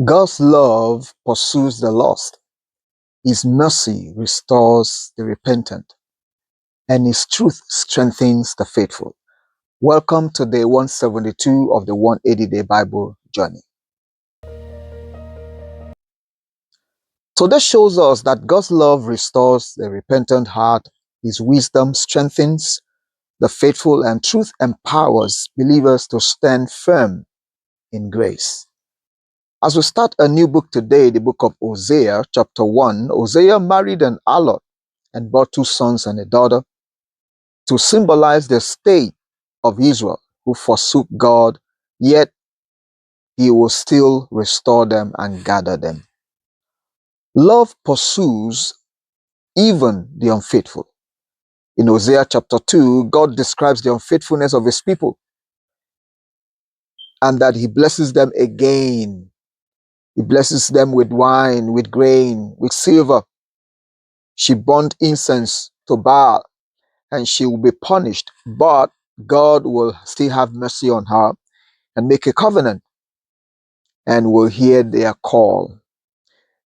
God's love pursues the lost. His mercy restores the repentant, and His truth strengthens the faithful. Welcome to day 172 of the 180-day Bible journey. So this shows us that God's love restores the repentant heart, His wisdom strengthens the faithful, and truth empowers believers to stand firm in grace. As we start a new book today, the book of Hosea, chapter 1, Hosea married an harlot and bore two sons and a daughter to symbolize the state of Israel who forsook God, yet He will still restore them and gather them. Love pursues even the unfaithful. In Hosea chapter 2, God describes the unfaithfulness of His people and that He blesses them again. He blesses them with wine, with grain, with silver. She burned incense to Baal and she will be punished, but God will still have mercy on her and make a covenant and will hear their call.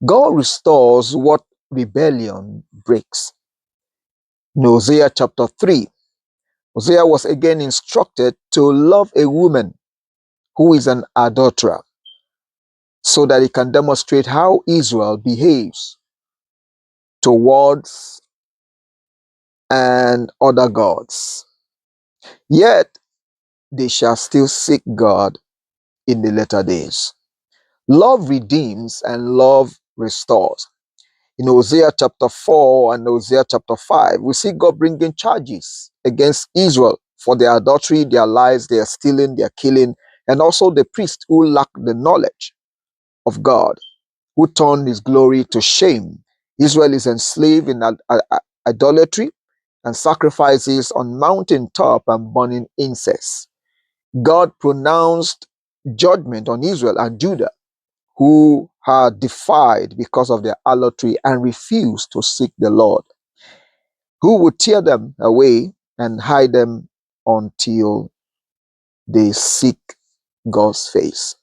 God restores what rebellion breaks. In Hosea chapter 3, Hosea was again instructed to love a woman who is an adulterer so that he can demonstrate how Israel behaves towards and other gods. Yet they shall still seek God in the latter days. Love redeems and love restores. In Hosea chapter 4 and Hosea chapter 5, we see God bringing charges against Israel for their adultery, their lies, their stealing, their killing, and also the priests who lack the knowledge of God, who turned His glory to shame. Israel is enslaved in idolatry and sacrifices on mountaintop and burning incense. God pronounced judgment on Israel and Judah, who had defied because of their idolatry and refused to seek the Lord, who would tear them away and hide them until they seek God's face.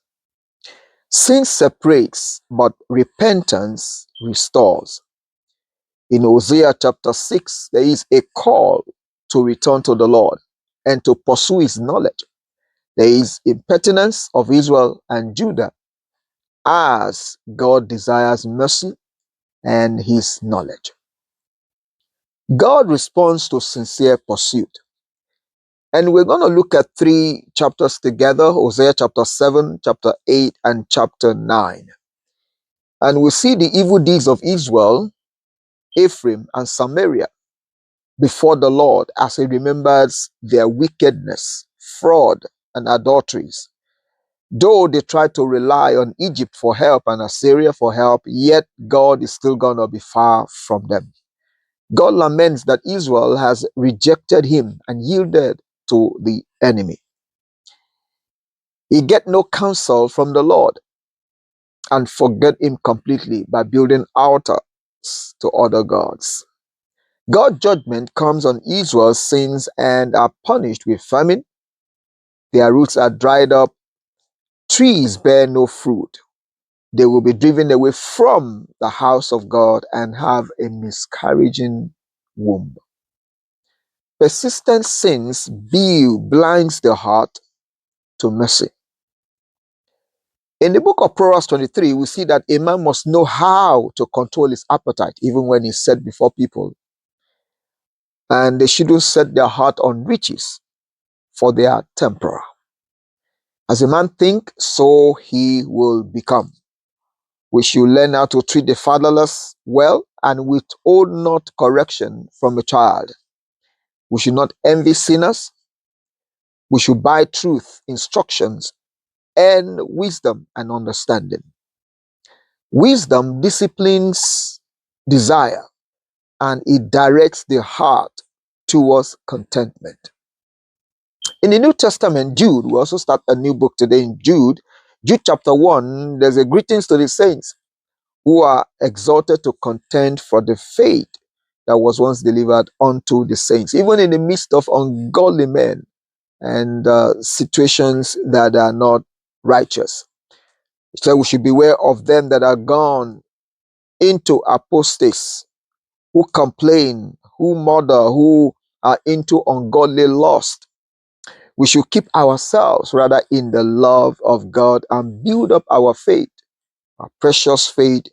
Sin separates, but repentance restores. In Hosea chapter 6, there is a call to return to the Lord and to pursue His knowledge. There is impertinence of Israel and Judah as God desires mercy and His knowledge. God responds to sincere pursuit. And we're going to look at three chapters together, Hosea chapter 7, chapter 8, and chapter 9. And we see the evil deeds of Israel, Ephraim, and Samaria before the Lord as He remembers their wickedness, fraud, and adulteries. Though they tried to rely on Egypt for help and Assyria for help, yet God is still going to be far from them. God laments that Israel has rejected Him and yielded to the enemy. He get no counsel from the Lord and forget Him completely by building altars to other gods. God's judgment comes on Israel's sins and are punished with famine. Their roots are dried up. Trees bear no fruit. They will be driven away from the house of God and have a miscarrying womb. Persistent sins blinds the heart to mercy. In the book of Proverbs 23, we see that a man must know how to control his appetite, even when he's set before people. And they shouldn't set their heart on riches, for they are temporal. As a man think, so he will become. We should learn how to treat the fatherless well and withhold not correction from a child. We should not envy sinners. We should buy truth, instructions, and wisdom and understanding. Wisdom disciplines desire and it directs the heart towards contentment. In the New Testament, Jude, we also start a new book today in Jude. Jude chapter 1, there's a greetings to the saints who are exhorted to contend for the faith that was once delivered unto the saints, even in the midst of ungodly men and situations that are not righteous. So we should beware of them that are gone into apostates, who complain, who murder, who are into ungodly lust. We should keep ourselves rather in the love of God and build up our faith, our precious faith,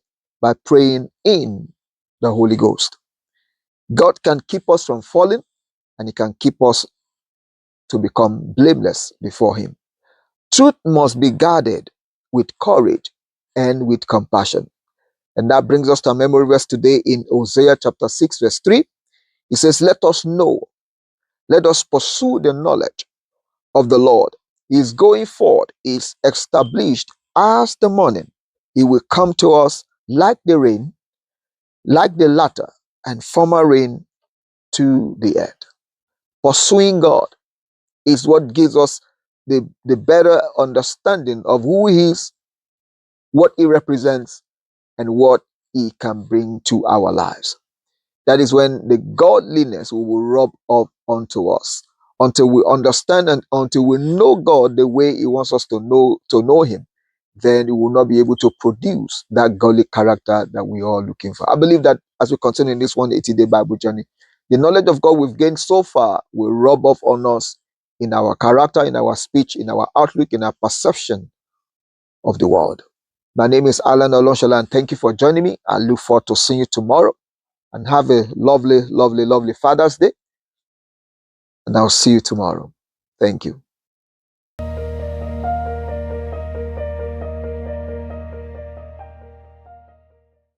by praying in the Holy Ghost. God can keep us from falling, and He can keep us to become blameless before Him. Truth must be guarded with courage and with compassion. And that brings us to our memory verse today in Hosea chapter 6, verse 3. It says, let us know, let us pursue the knowledge of the Lord. He is going forward, he is established as the morning. He will come to us like the rain, like the latter and former rain to the earth. Pursuing God is what gives us the better understanding of who He is, what He represents, and what He can bring to our lives. That is when the godliness will rub up onto us. Until we understand and until we know God the way He wants us to know Him, then we will not be able to produce that godly character that we are looking for. I believe that as we continue in this 180-day Bible journey, the knowledge of God we've gained so far will rub off on us in our character, in our speech, in our outlook, in our perception of the world. My name is Alan Olonshola, and thank you for joining me. I look forward to seeing you tomorrow. And have a lovely, lovely, lovely Father's Day. And I'll see you tomorrow. Thank you.